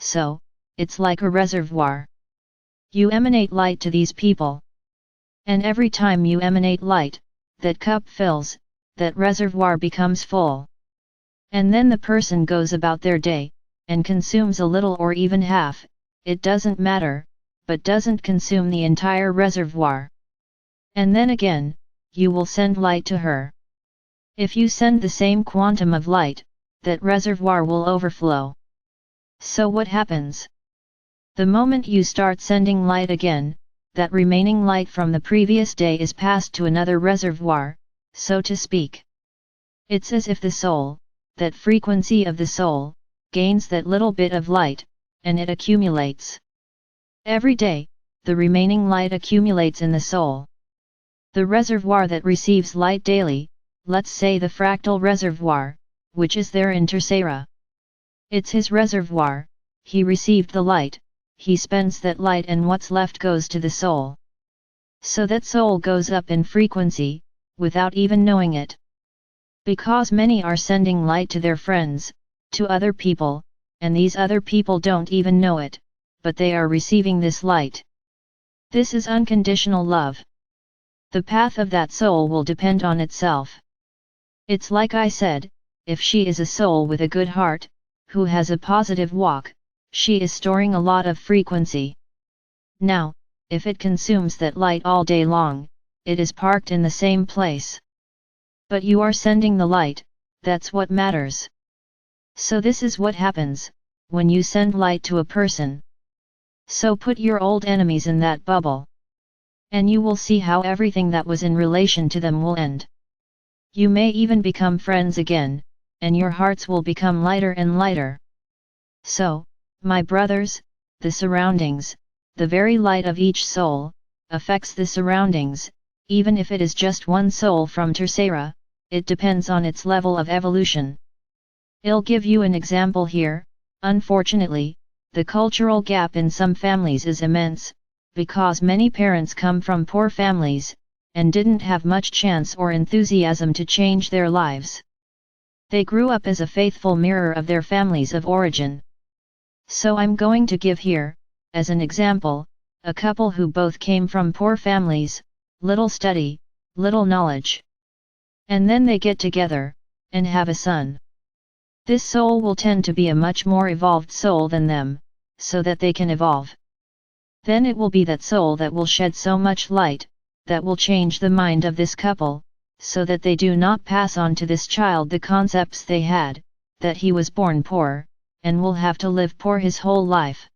so, it's like a reservoir. You emanate light to these people. And every time you emanate light, that cup fills, that reservoir becomes full. And then the person goes about their day, and consumes a little or even half, it doesn't matter, but doesn't consume the entire reservoir. And then again, you will send light to her. If you send the same quantum of light, that reservoir will overflow. So what happens? The moment you start sending light again, that remaining light from the previous day is passed to another reservoir, so to speak. It's as if the soul, that frequency of the soul, gains that little bit of light, and it accumulates. Every day, the remaining light accumulates in the soul. The reservoir that receives light daily, let's say the fractal reservoir, which is there in Tercera. It's his reservoir, he received the light, he spends that light and what's left goes to the soul. So that soul goes up in frequency, without even knowing it. Because many are sending light to their friends, to other people, and these other people don't even know it, but they are receiving this light. This is unconditional love. The path of that soul will depend on itself. It's like I said, if she is a soul with a good heart, who has a positive walk, she is storing a lot of frequency. Now, if it consumes that light all day long, it is parked in the same place. But you are sending the light, that's what matters. So this is what happens, when you send light to a person. So put your old enemies in that bubble. And you will see how everything that was in relation to them will end. You may even become friends again, and your hearts will become lighter and lighter. So, my brothers, the surroundings, the very light of each soul, affects the surroundings, even if it is just one soul from Tercera, it depends on its level of evolution. I'll give you an example here. Unfortunately, the cultural gap in some families is immense, because many parents come from poor families, and didn't have much chance or enthusiasm to change their lives. They grew up as a faithful mirror of their families of origin. So I'm going to give here, as an example, a couple who both came from poor families, little study, little knowledge. And then they get together, and have a son. This soul will tend to be a much more evolved soul than them, so that they can evolve. Then it will be that soul that will shed so much light, that will change the mind of this couple, so that they do not pass on to this child the concepts they had, that he was born poor, and will have to live poor his whole life.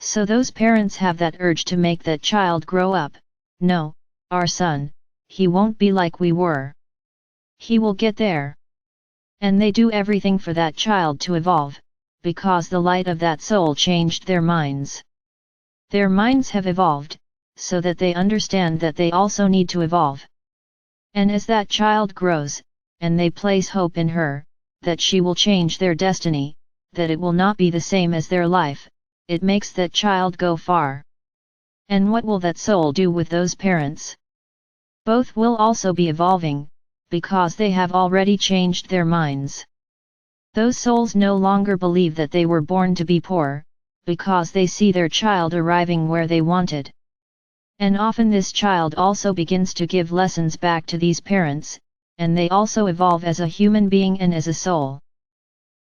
So those parents have that urge to make that child grow up. No, our son, he won't be like we were. He will get there. And they do everything for that child to evolve, because the light of that soul changed their minds. Their minds have evolved, so that they understand that they also need to evolve. And as that child grows, and they place hope in her, that she will change their destiny, that it will not be the same as their life, it makes that child go far. And what will that soul do with those parents? Both will also be evolving, because they have already changed their minds. Those souls no longer believe that they were born to be poor, because they see their child arriving where they wanted. And often this child also begins to give lessons back to these parents, and they also evolve as a human being and as a soul.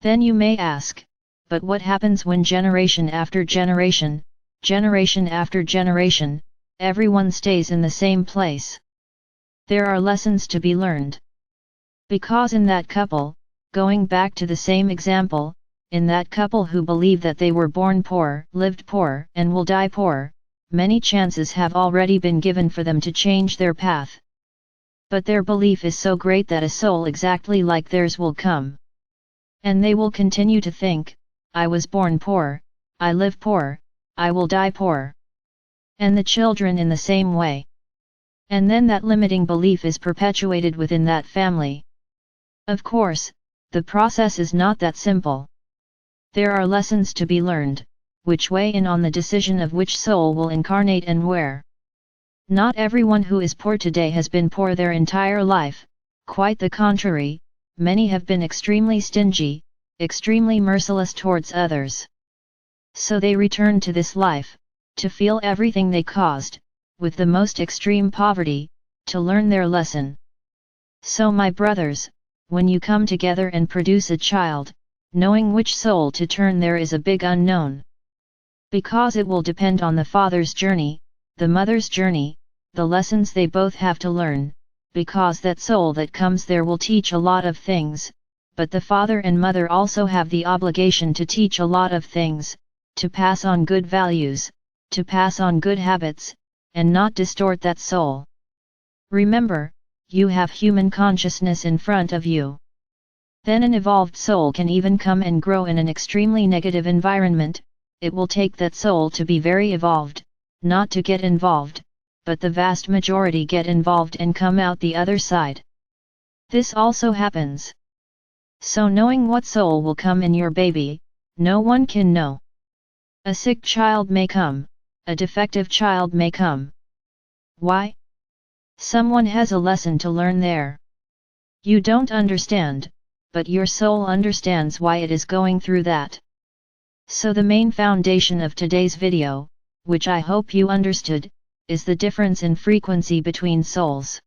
Then you may ask, but what happens when generation after generation, generation after generation, everyone stays in the same place? There are lessons to be learned. Because in that couple, going back to the same example, in that couple who believe that they were born poor, lived poor, and will die poor, many chances have already been given for them to change their path. But their belief is so great that a soul exactly like theirs will come. And they will continue to think, I was born poor, I live poor, I will die poor. And the children in the same way. And then that limiting belief is perpetuated within that family. Of course, the process is not that simple. There are lessons to be learned, which weigh in on the decision of which soul will incarnate and where. Not everyone who is poor today has been poor their entire life, quite the contrary, many have been extremely stingy, extremely merciless towards others. So they return to this life, to feel everything they caused, with the most extreme poverty, to learn their lesson. So my brothers, when you come together and produce a child, knowing which soul to turn there is a big unknown. Because it will depend on the father's journey, the mother's journey, the lessons they both have to learn, because that soul that comes there will teach a lot of things, but the father and mother also have the obligation to teach a lot of things, to pass on good values, to pass on good habits, and not distort that soul. Remember, you have human consciousness in front of you. Then an evolved soul can even come and grow in an extremely negative environment. It will take that soul to be very evolved, not to get involved, but the vast majority get involved and come out the other side. This also happens. So knowing what soul will come in your baby, no one can know. A sick child may come, a defective child may come. Why? Someone has a lesson to learn there. You don't understand, but your soul understands why it is going through that. So the main foundation of today's video, which I hope you understood, is the difference in frequency between souls.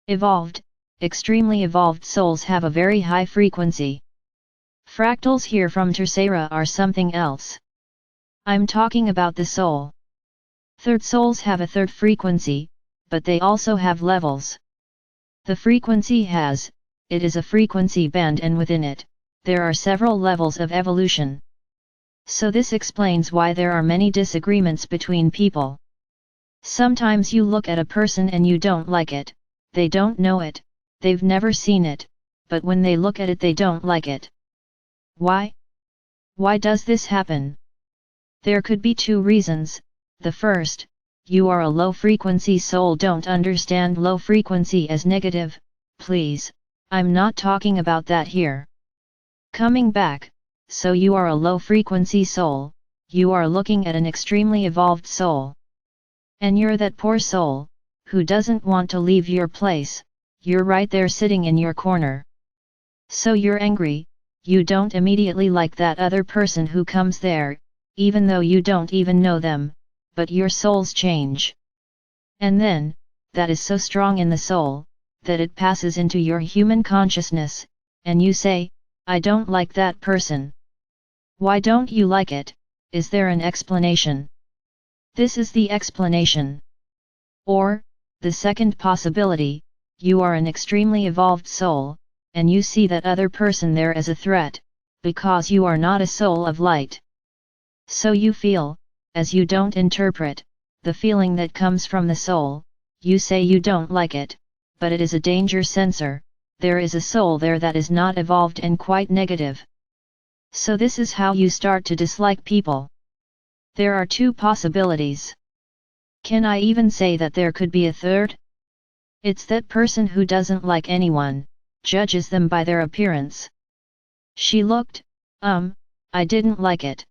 Evolved, extremely evolved souls have a very high frequency. Fractals here from Tercera are something else. I'm talking about the soul. Third souls have a third frequency, but they also have levels. The frequency it is a frequency band, and within it, there are several levels of evolution. So this explains why there are many disagreements between people. Sometimes you look at a person and you don't like it, they don't know it, they've never seen it, but when they look at it they don't like it. Why? Why does this happen? There could be two reasons. The first, you are a low-frequency soul. Don't understand low frequency as negative, please, I'm not talking about that here. Coming back, so you are a low-frequency soul, you are looking at an extremely evolved soul. And you're that poor soul, who doesn't want to leave your place, you're right there sitting in your corner. So you're angry, you don't immediately like that other person who comes there, even though you don't even know them, but your souls change. And then, that is so strong in the soul, that it passes into your human consciousness, and you say, I don't like that person. Why don't you like it? Is there an explanation? This is the explanation. Or, the second possibility, you are an extremely evolved soul, and you see that other person there as a threat, because you are not a soul of light. So you feel, as you don't interpret, the feeling that comes from the soul, you say you don't like it, but it is a danger sensor, there is a soul there that is not evolved and quite negative. So this is how you start to dislike people. There are two possibilities. Can I even say that there could be a third? It's that person who doesn't like anyone, judges them by their appearance. She looked, I didn't like it.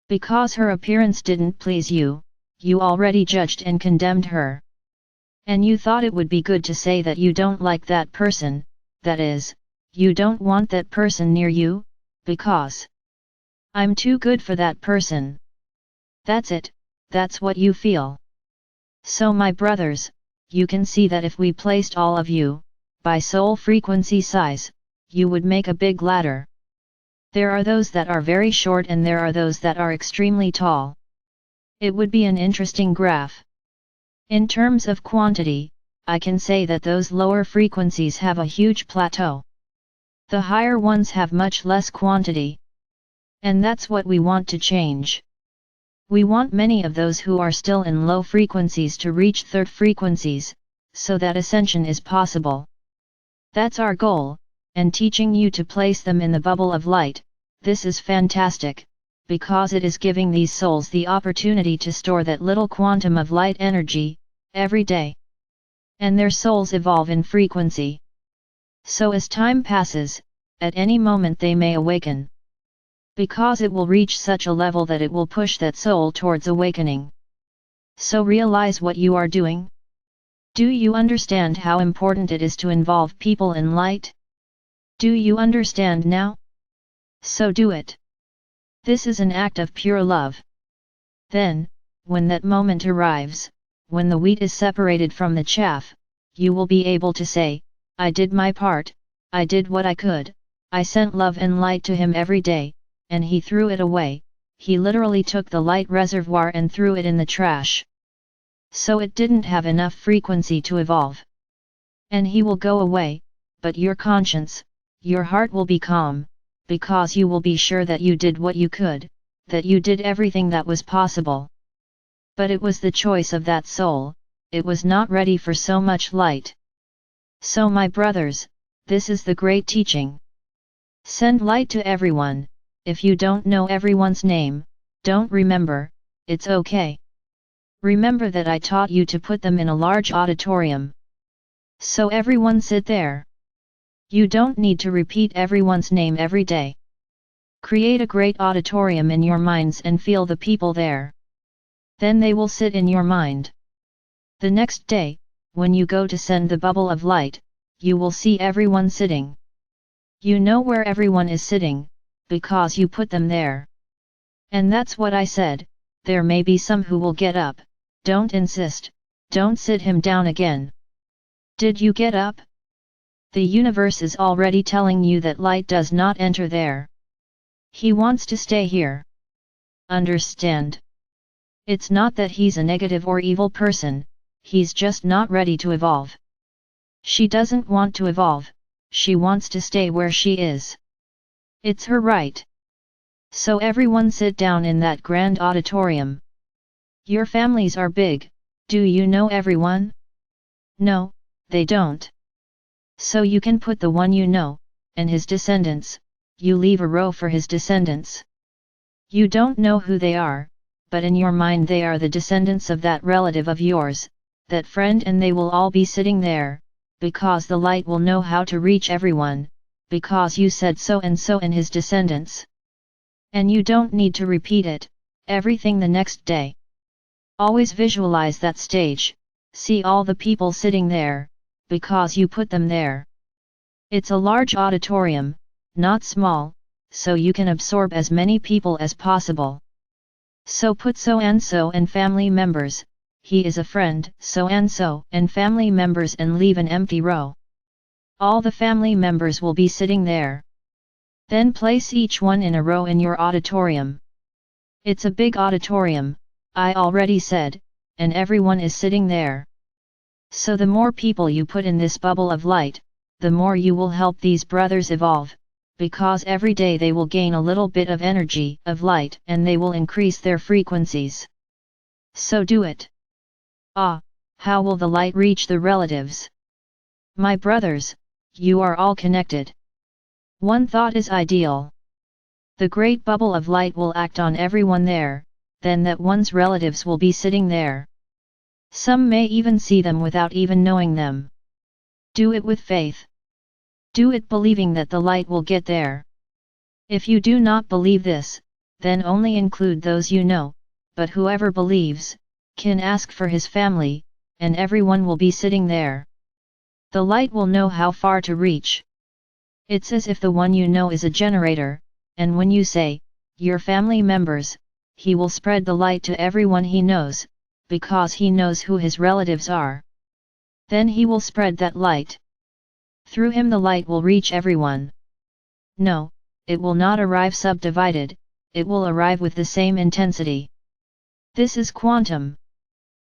Because her appearance didn't please you, you already judged and condemned her. And you thought it would be good to say that you don't like that person, that is, you don't want that person near you, because I'm too good for that person. That's it, that's what you feel. So my brothers, you can see that if we placed all of you, by soul frequency size, you would make a big ladder. There are those that are very short and there are those that are extremely tall. It would be an interesting graph. In terms of quantity, I can say that those lower frequencies have a huge plateau. The higher ones have much less quantity. And that's what we want to change. We want many of those who are still in low frequencies to reach third frequencies, so that ascension is possible. That's our goal, and teaching you to place them in the bubble of light, this is fantastic, because it is giving these souls the opportunity to store that little quantum of light energy, every day. And their souls evolve in frequency. So as time passes, at any moment they may awaken. Because it will reach such a level that it will push that soul towards awakening. So realize what you are doing. Do you understand how important it is to involve people in light? Do you understand now? So do it. This is an act of pure love. Then, when that moment arrives, when the wheat is separated from the chaff, you will be able to say, I did my part, I did what I could, I sent love and light to him every day, and he threw it away, he literally took the light reservoir and threw it in the trash. So it didn't have enough frequency to evolve. And he will go away, but your conscience, your heart will be calm, because you will be sure that you did what you could, that you did everything that was possible. But it was the choice of that soul, it was not ready for so much light. So my brothers, this is the great teaching. Send light to everyone. If you don't know everyone's name, don't remember, it's okay. Remember that I taught you to put them in a large auditorium. So everyone sit there. You don't need to repeat everyone's name every day. Create a great auditorium in your minds and feel the people there. Then they will sit in your mind. The next day, when you go to send the bubble of light, you will see everyone sitting. You know where everyone is sitting, because you put them there. And that's what I said, there may be some who will get up, don't insist, don't sit him down again. Did you get up? The universe is already telling you that light does not enter there. He wants to stay here. Understand? It's not that he's a negative or evil person, he's just not ready to evolve. She doesn't want to evolve, she wants to stay where she is. It's her right. So everyone sit down in that grand auditorium. Your families are big, do you know everyone? No, they don't. So you can put the one you know, and his descendants, you leave a row for his descendants. You don't know who they are, but in your mind they are the descendants of that relative of yours, that friend, and they will all be sitting there, because the light will know how to reach everyone, because you said so and his descendants. And you don't need to repeat it, everything the next day. Always visualize that stage, see all the people sitting there, because you put them there. It's a large auditorium, not small, so you can absorb as many people as possible. So put so-and-so and family members, he is a friend, so-and-so and family members, and leave an empty row. All the family members will be sitting there. Then place each one in a row in your auditorium. It's a big auditorium, I already said, and everyone is sitting there. So the more people you put in this bubble of light, the more you will help these brothers evolve, because every day they will gain a little bit of energy, of light, and they will increase their frequencies. So do it. Ah, how will the light reach the relatives? My brothers, you are all connected. One thought is ideal. The great bubble of light will act on everyone there, then that one's relatives will be sitting there. Some may even see them without even knowing them. Do it with faith. Do it believing that the light will get there. If you do not believe this, then only include those you know, but whoever believes, can ask for his family, and everyone will be sitting there. The light will know how far to reach. It's as if the one you know is a generator, and when you say, your family members, he will spread the light to everyone he knows, because he knows who his relatives are. Then he will spread that light. Through him the light will reach everyone. No, it will not arrive subdivided, it will arrive with the same intensity. This is quantum.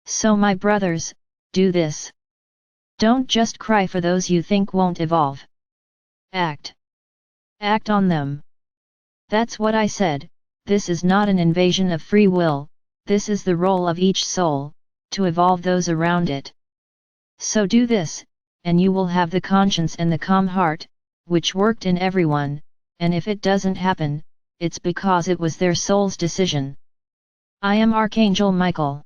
So my brothers, do this. Don't just cry for those you think won't evolve. Act. Act on them. That's what I said, this is not an invasion of free will, this is the role of each soul, to evolve those around it. So do this, and you will have the conscience and the calm heart, which worked in everyone, and if it doesn't happen, it's because it was their soul's decision. I am Archangel Michael.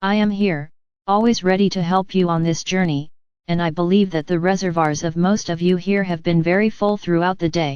I am here, always ready to help you on this journey, and I believe that the reservoirs of most of you here have been very full throughout the day.